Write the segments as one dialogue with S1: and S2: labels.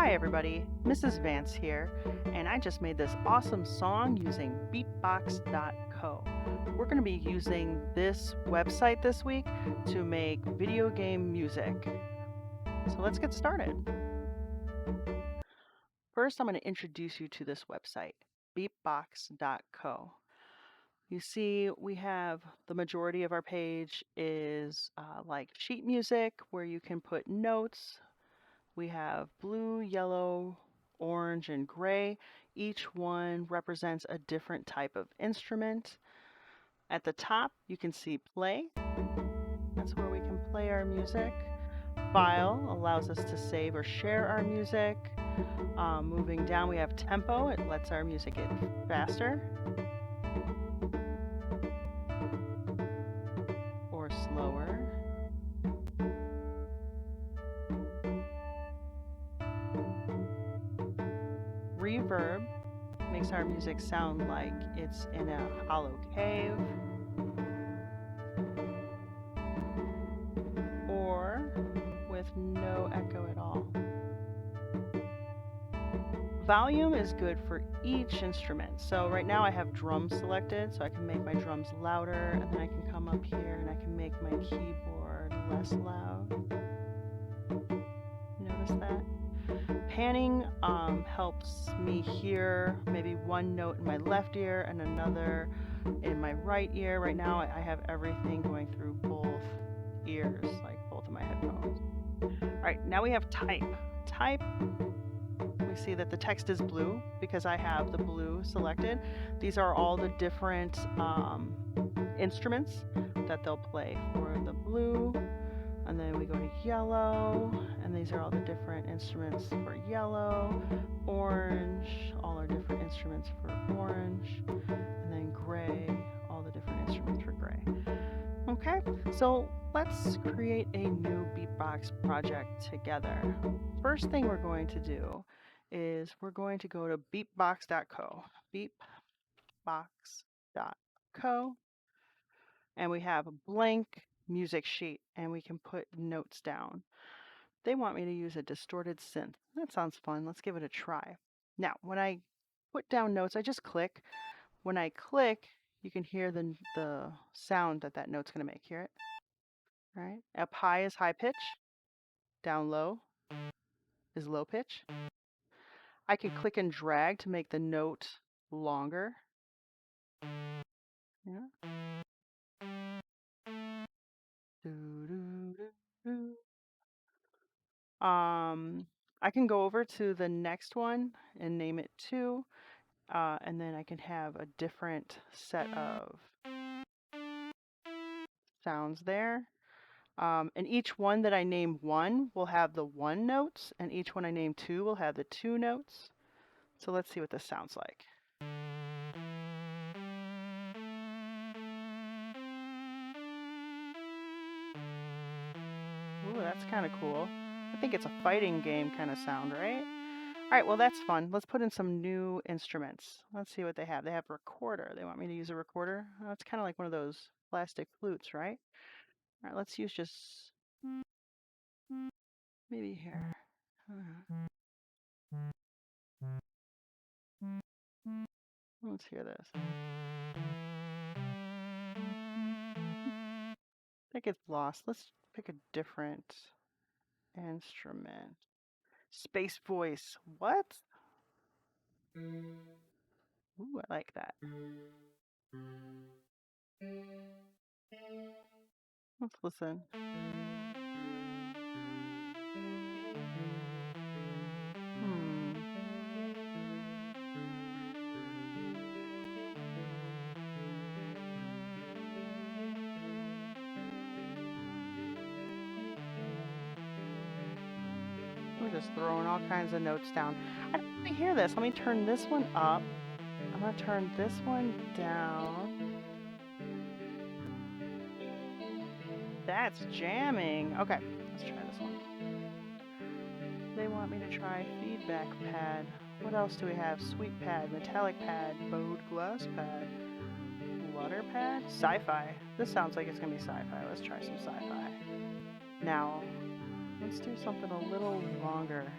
S1: Hi everybody, Mrs. Vance here, and I just made this awesome song using Beatbox.co. We're going to be using this website this week to make video game music. So let's get started. First, I'm going to introduce you to this website, Beatbox.co. You see, we have the majority of our page is like sheet music where you can put notes. We have blue, yellow, orange, and gray. Each one represents a different type of instrument. At the top, you can see play. That's where we can play our music. File allows us to save or share our music. Moving down, we have tempo. It lets our music get faster or slower. Reverb makes our music sound like it's in a hollow cave or with no echo at all. Volume is good for each instrument. So right now I have drums selected, so I can make my drums louder, and then I can come up here and I can make my keyboard less loud. Notice that? Panning helps me hear maybe one note in my left ear and another in my right ear. Right now I have everything going through both ears, like both of my headphones. All right, now we have type. Type, we see that the text is blue because I have the blue selected. These are all the different instruments that they'll play for the blue. And then we go to yellow, and these are all the different instruments for yellow. Orange, all our different instruments for orange. And then gray, all the different instruments for gray. Okay, so let's create a new Beatbox project together. First thing we're going to do is we're going to go to beatbox.co. Beatbox.co. And we have a blank music sheet, and we can put notes down. They want me to use a distorted synth. That sounds fun. Let's give it a try. Now, when I put down notes, I just click. When I click, you can hear the sound that note's going to make. Hear it? All right. Up high is high pitch. Down low is low pitch. I can click and drag to make the note longer. Yeah. I can go over to the next one and name it 2, and then I can have a different set of sounds there. And each one that I name 1 will have the 1 notes, and each one I name 2 will have the 2 notes. So let's see what this sounds like. Ooh, that's kind of cool. I think it's a fighting game kind of sound, right? All right, well, that's fun. Let's put in some new instruments. Let's see what they have. They have a recorder. They want me to use a recorder. It's kind of like one of those plastic flutes, right? All right, let's use just maybe here. Let's hear this. That gets lost. Let's pick a different instrument. Space voice. What? Ooh, I like that. Let's listen. We're just throwing all kinds of notes down. I don't really hear this. Let me turn this one up. I'm going to turn this one down. That's jamming. Okay, let's try this one. They want me to try feedback pad. What else do we have? Sweep pad, metallic pad, bowed glass pad, water pad, sci-fi. This sounds like it's going to be sci-fi. Let's try some sci-fi. Now, let's do something a little longer.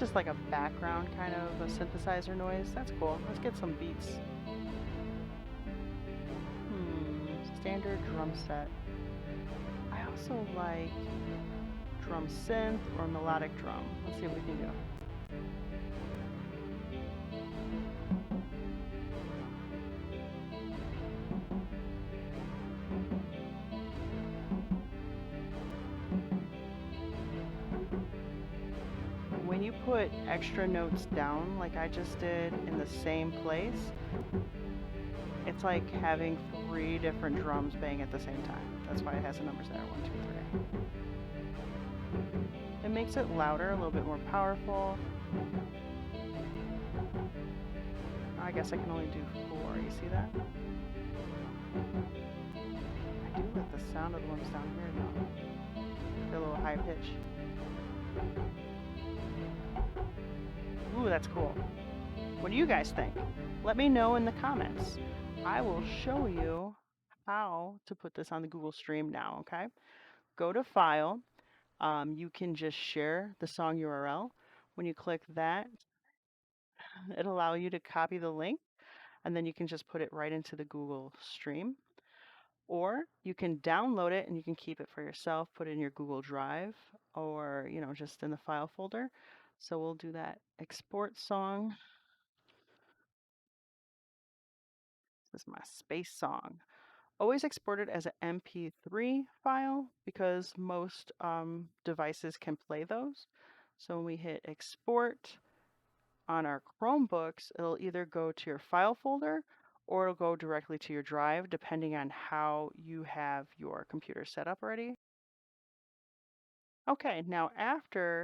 S1: just like a background kind of a synthesizer noise. That's cool. Let's get some beats. Standard drum set. I also like drum synth or melodic drum. Let's see what we can do. When you put extra notes down like I just did in the same place, it's like having 3 different drums bang at the same time. That's why it has the numbers there, 1, 2, 3. It makes it louder, a little bit more powerful. I guess I can only do 4, you see that? I do like the sound of the ones down here though. They're a little high pitch. Ooh, that's cool. What do you guys think? Let me know in the comments. I will show you how to put this on the Google Stream now, okay? Go to File. You can just share the song URL. When you click that, it'll allow you to copy the link, and then you can just put it right into the Google Stream. Or you can download it and you can keep it for yourself, put it in your Google Drive, or just in the file folder. So we'll do that. Export song. This is my space song. Always export it as an MP3 file because most devices can play those. So when we hit export on our Chromebooks, it'll either go to your file folder or it'll go directly to your drive depending on how you have your computer set up already. Okay, now after